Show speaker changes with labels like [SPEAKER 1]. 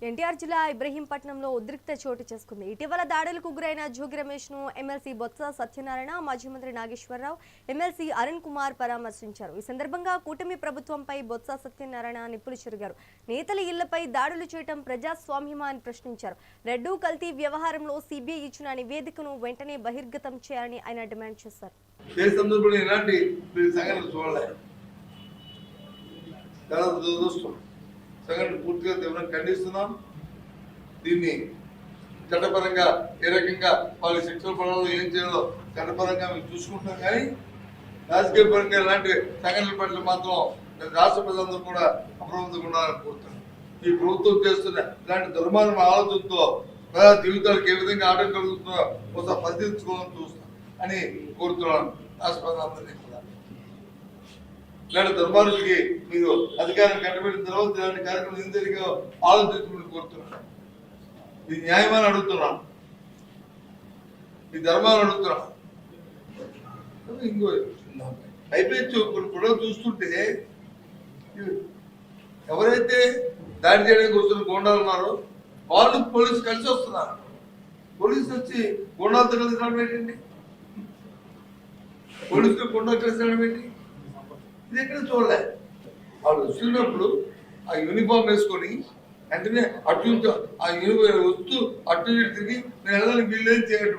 [SPEAKER 1] ఎన్టీఆర్ జిల్లా ఇబ్రహీంపట్నంలో ఉద్రిక్త చోటు చేసుకుంది. ఇటీవల దాడులకు గురైన జోగి రమేష్ ను ఎమ్మెల్సీ బొత్స సత్యనారాయణ, మాజీ మంత్రి నాగేశ్వరరావు, ఎమ్మెల్సీ అరుణ్ కుమార్ పరామర్శించారు. ఈ సందర్భంగా కూటమి ప్రభుత్వంపై బొత్స సత్యనారాయణ నిప్పులు చెరిగారు. నేతల ఇళ్లపై దాడులు చేయడం ప్రజాస్వామ్యమా అని ప్రశ్నించారు. రెడ్డు కల్తీ వ్యవహారంలో సిబిఐ ఇచ్చిన నివేదికను వెంటనే బహిర్గతం చేయాలని ఆయన డిమాండ్ చేశారు.
[SPEAKER 2] సంఘటన పూర్తిగా తీవ్రంగా ఖండిస్తున్నాం. దీన్ని చట్టపరంగా ఏ రకంగా వాళ్ళ శిక్షణ పరంలో ఏం చేయాలో చట్టపరంగా మేము చూసుకుంటాం. కానీ రాజకీయ పరంగా ఇలాంటి సంఘటనల పట్ల మాత్రం రాష్ట్ర ప్రజలందరూ కూడా అప్రమత్తంగా ఉండాలని కోరుతున్నాం. ఈ ప్రభుత్వం చేస్తున్న ఇలాంటి దుర్మార్గం ఆలోచనతో ప్రజా జీవితాలకు ఏ విధంగా ఆటం కలుగుతుందో ఒకసారి పరిశీలించుకోవాలని చూస్తాం అని కోరుతున్నాను. రాష్ట్ర ప్రజలందరినీ కూడా ఇలాంటి దుర్మార్గులకి మీరు అధికారం కట్టబెట్టిన తర్వాత ఇలాంటి కార్యక్రమం ఏం జరిగా ఆలోచించమని కోరుతున్నాను. ఇది న్యాయమని అడుగుతున్నాను, ఈ ధర్మాన్ని అడుగుతున్నాను. ఇంకో అయిపోయి కూడా చూస్తుంటే ఎవరైతే దాడి చేయడానికి వస్తున్న గోండాలు ఉన్నారో వాళ్ళు పోలీసు కలిసి వస్తున్నారు. పోలీసు వచ్చి గోండాలతో కలిసి నడబెట్టండి, పోలీసులు గోండాలు కలిసి నడబెట్టి ఇది ఎక్కడ చూడలే. వాళ్ళు వస్తున్నప్పుడు ఆ యూనిఫామ్ వేసుకొని వెంటనే అటు ఆ యూనిఫామ్ వస్తూ అటు తిరిగి నేను వెళ్ళడానికి వీళ్ళేం చేయట్టు